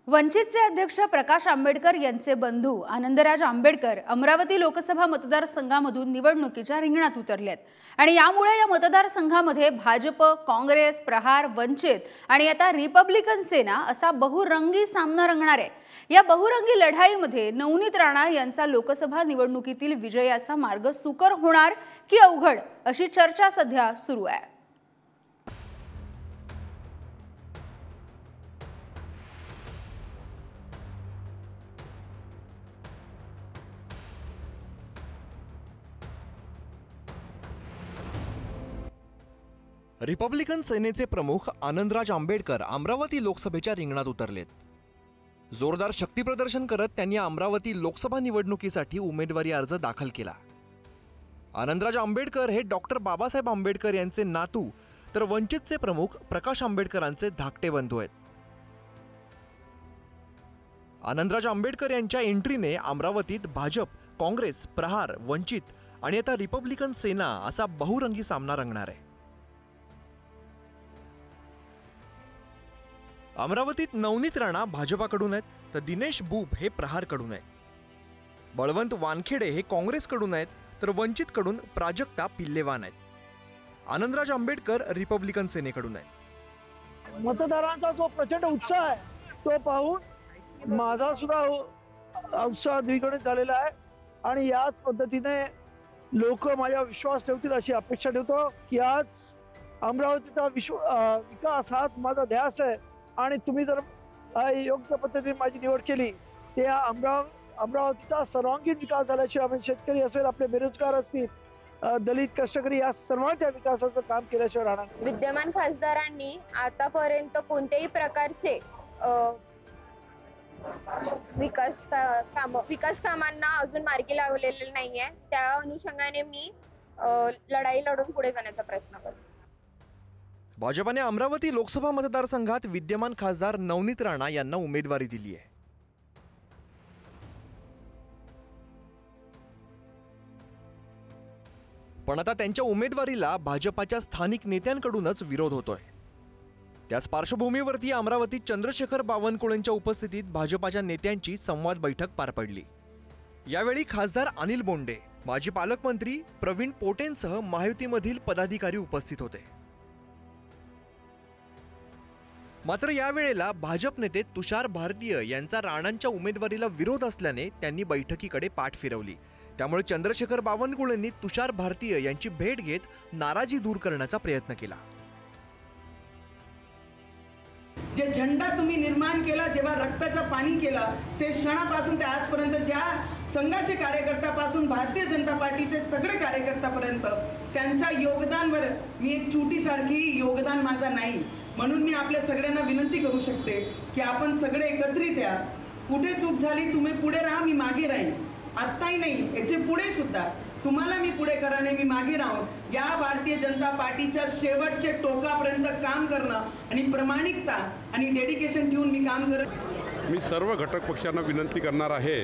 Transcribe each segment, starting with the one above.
वंचितचे अध्यक्ष प्रकाश आंबेडकर यांचे बंधू आनंदराज आंबेडकर अमरावती लोकसभा मतदारसंघामधून निवडणुकीच्या रिंगणात उतरलेत आणि यामुळे या मतदारसंघामध्ये भाजप, काँग्रेस, प्रहार, वंचित आणि आता रिपब्लिकन सेना असा बहुरंगी सामना रंगणार आहे। या बहुरंगी लढाईमध्ये नवनीत राणा यांचा लोकसभा निवडणुकीतील विजयाचा मार्ग सुकर होणार की अवघड अशी चर्चा सध्या सुरू आहे। रिपब्लिकन सेनेचे प्रमुख आनंदराज आंबेडकर अमरावती लोकसभेच्या रिंगणात उतरलेत। जोरदार शक्तीप्रदर्शन करत त्यांनी अमरावती लोकसभा निवडणुकीसाठी उमेदवारी अर्ज दाखल केला। आनंदराज आंबेडकर हे डॉक्टर बाबासाहेब आंबेडकर यांचे नातू तर वंचितचे प्रमुख प्रकाश आंबेडकरांचे धाकटे बंधू आहेत। आनंदराज आंबेडकर यांच्या एंट्रीने अमरावतीत भाजप, काँग्रेस, प्रहार, वंचित आणि आता रिपब्लिकन सेना असा बहुरंगी सामना रंगणार आहे। अमरावतीत नवनीत राणा भाजपाकडून आहेत तर दिनेश बुब हे प्रहारकडून आहेत। बळवंत वानखेडे हे काँग्रेसकडून आहेत तर वंचितकडून प्राजक्ता पिल्लेवान आहेत। आनंदराज आंबेडकर रिपब्लिकन सेनेकडून आहेत। मतदारांचा जो प्रचंड उत्साह आहे तो पाहून माझा सुद्धा उत्साह द्विगुणित झालेला आहे आणि याच पद्धतीने लोक माझ्या विश्वास ठेवतील अशी अपेक्षा ठेवतो की आज अमरावतीचा विकास हाच माझा ध्यास आहे आणि तुम्ही जर योग्य पद्धतीने माझी निवड केली ते अमरावतीचा सर्वांगीण विकास झाल्याशिवाय आम्ही शेतकरी असेल, आपले बेरोजगार असतील, दलित कष्टकरी या सर्वांच्या विकासाचं काम केल्याशिवाय राहणार। विद्यमान खासदारांनी आतापर्यंत कोणत्याही प्रकारचे विकास कामांना अजून मार्गी लावलेले नाहीये। त्या अनुषंगाने मी लढाई लढून पुढे जाण्याचा प्रयत्न करतो। भाजपाने अमरावती लोकसभा मतदारसंघात विद्यमान खासदार नवनीत राणा यांना उमेदवारी दिली आहे। पण आता त्यांच्या उमेदवारीला भाजपाच्या स्थानिक नेत्यांकडूनच विरोध होतोय। त्याच पार्श्वभूमीवरती अमरावतीत चंद्रशेखर बावनकुळेंच्या उपस्थितीत भाजपाच्या नेत्यांची संवाद बैठक पार पडली। यावेळी खासदार अनिल बोंडे, माजी पालकमंत्री प्रवीण पोटेंसह महायुतीमधील पदाधिकारी उपस्थित होते। मात्र यावेळेला भाजप नेते तुषार भारतीय यांचा राणांच्या उमेदवारीला विरोध असल्याने त्यांनी बैठकीकडे पाठ फिरवली। त्यामुळे चंद्रशेखर बावनकुळेंनी तुषार भारतीय यांची भेट घेत नाराजी दूर करण्याचा प्रयत्न केला। जे झेंडा तुम्ही निर्माण केला, जेव्हा रक्ताचं पाणी केला, ते क्षणापासून ते आजपर्यंत ज्या संघाचे कार्यकर्त्यापासून भारतीय जनता पार्टीचे सगळे कार्यकर्त्यापर्यंत त्यांच्या योगदानवर मी एक चुटीसारखी योगदान माझा नाही। म्हणून मी आपल्या सगळ्यांना विनंती करू शकते की आपण सगळे एकत्रित या। कुठे चूक झाली तुम्ही पुढे राहा, मी मागे राहीन। आत्ताही नाही, याचे पुढे सुद्धा तुम्हाला मी पुढे कराने मी मागे राहून या भारतीय जनता पार्टीच्या शेवटचे टोकापर्यंत काम करणं आणि प्रामाणिकता आणि डेडिकेशन ठेवून मी काम करत। मी सर्व घटक पक्षांना विनंती करणार आहे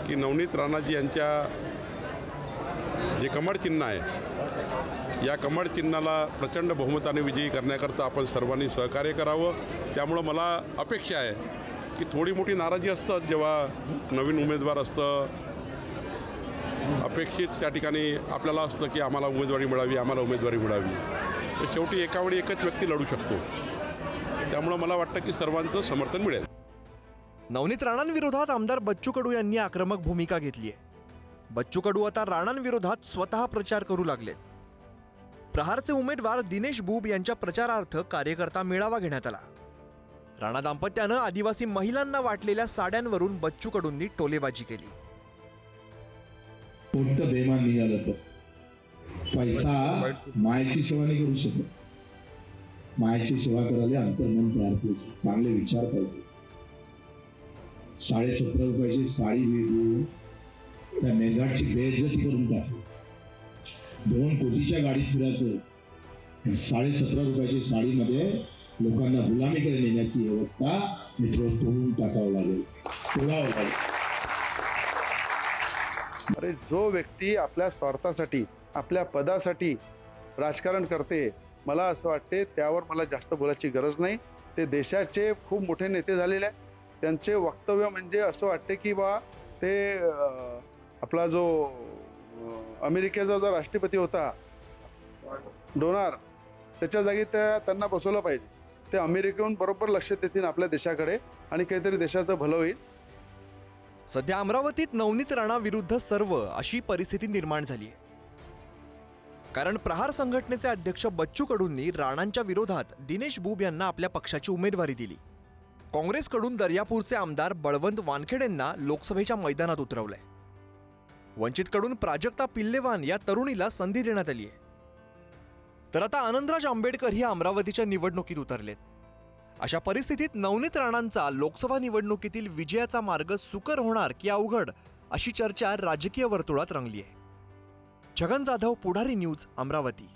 की नवनीत राणाजी यांच्या जे कमळ चिन्ह आहे या कमळ चिन्हाला प्रचंड बहुमताने विजयी करण्याकरता आपण सर्वांनी सहकार्य करावं। त्यामुळे मला अपेक्षा आहे की थोडी मोठी नाराजी असतात जेव्हा नवीन उमेदवार असतं, अपेक्षित त्या ठिकाणी आपल्याला असतं की आम्हाला उमेदवारी मिळावी, आम्हाला उमेदवारी मिळावी। तर शेवटी एकावेळी एकच व्यक्ती लढू शकतो। त्यामुळे मला वाटतं की सर्वांचं समर्थन मिळेल। नवनीत राणांविरोधात आमदार बच्चू कडू यांनी आक्रमक भूमिका घेतली आहे। बच्चू कडू आता राणांविरोधात स्वतः प्रचार करू लागलेत। प्रहारचे उमेदवार दिनेश बुब यांच्या प्रचारार्थ कार्यकर्ता मेळावा घेण्यात आला। राणा दाम्पत्यानं आदिवासी महिलांना वाटलेल्या साड्यांवरून बच्चू कडूंनी टोलेबाजी केली। कोणतं बेमान निघालं तर पैसा मायेची सेवा नाही करू शकत। मायेची सेवा करायला अंतर्मन तयार पाहिजे, चांगले विचार पाहिजे। 17.5 रुपयाची साडी विकून त्या मेघाटची बेइज्जती करून टाकली। 2 कोटीच्या गाडीत फिरायचं, 17.5 रुपयाची साडीमध्ये लोकांना गुलामीकडे नेण्याची व्यवस्था मित्र तोडून टाकावं लागेल, तोडावं लागेल। अरे जो व्यक्ती आपल्या स्वार्थासाठी, आपल्या पदासाठी राजकारण करते, मला असं वाटते त्यावर मला जास्त बोलायची गरज नाही। ते देशाचे खूप मोठे नेते झालेले आहेत, त्यांचे वक्तव्य म्हणजे असं वाटते की बा ते आपला जो अमेरिकेचा जो राष्ट्रपती होता डोनाल्ड, त्याच्या जागी त्यांना बसवलं पाहिजे. ते अमेरिकेहून बरोबर लक्ष देतील आपल्या देशाकडे आणि काहीतरी देशाचं भलं होईल. सध्या अमरावतीत नवनीत राणा विरुद्ध सर्व अशी परिस्थिती निर्माण झाली आहे. कारण प्रहार संघटनेचे अध्यक्ष बच्चू कडूंनी राणांच्या विरोधात दिनेश बुब यांना आपल्या पक्षाची उमेदवारी दिली. काँग्रेसकडून दर्यापूरचे आमदार बळवंत वानखेडेंना लोकसभेच्या मैदानात उतरवलंय. वंचितकडून प्राजक्ता पिल्लेवान या तरुणीला संधी देण्यात आली आहे. तर आता आनंदराज आंबेडकर ही अमरावतीच्या निवडणुकीत उतरलेत. अशा परिस्थितीत नवनीत राणांचा लोकसभा निवडणुकीतील विजयाचा मार्ग सुकर होणार की अवघड, अशी चर्चा राजकीय वर्तुळात रंगली आहे. छगन जाधव, पुढारी न्यूज, अमरावती.